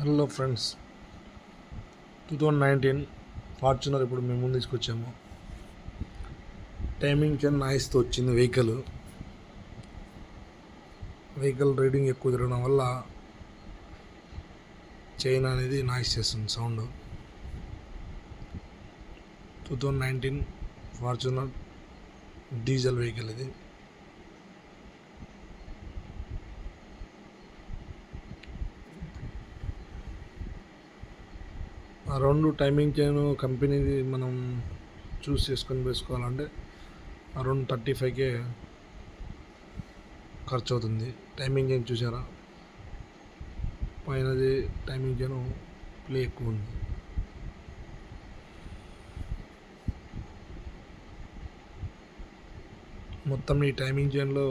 Hello friends, 2019 Fortuner ఇప్పుడు మేము ముందు తీసుకొచ్చాము. టైమింగ్ చైన్ నాయిస్తో వచ్చింది. వెహికల్ రీడింగ్ ఎక్కువ తిరగడం వల్ల చైన్ అనేది నాయిస్ చేస్తుంది సౌండ్. 2019 ఫార్చునర్ డీజిల్ వెహికల్ ఇది. ఆ రెండు టైమింగ్ చైన్ కంపెనీది మనం చూస్ చేసుకొని వేసుకోవాలంటే ఆ రెండు 35K ఖర్చు అవుతుంది. టైమింగ్ చైన్ చూసారా, పైనది టైమింగ్ చైన్ ప్లే ఎక్కువ ఉంది. మొత్తం ఈ టైమింగ్ చైన్లో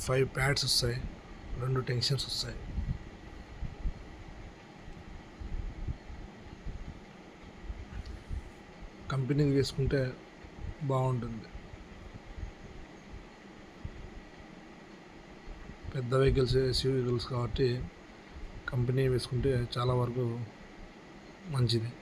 5 ప్యాడ్స్ వస్తాయి, 2 టెన్షన్స్ వస్తాయి. కంపెనీకి వేసుకుంటే బాగుంటుంది. పెద్ద వెహికల్స్, ఎస్యూవీ వెహికల్స్ కాబట్టి కంపెనీ వేసుకుంటే చాలా వరకు మంచిది.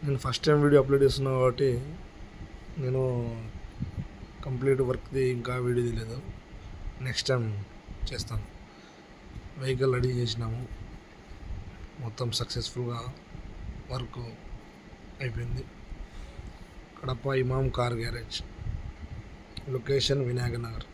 నేను ఫస్ట్ టైం వీడియో అప్లోడ్ చేస్తున్నాను కాబట్టి నేను కంప్లీట్ వర్క్ది ఇంకా వీడియో తీయలేదు. నెక్స్ట్ టైం చేస్తాను. వెహికల్ రెడీ చేసినాము, మొత్తం సక్సెస్ఫుల్గా వర్క్ అయిపోయింది. Kadapa Imam car garage, location Vinayaka Nagar.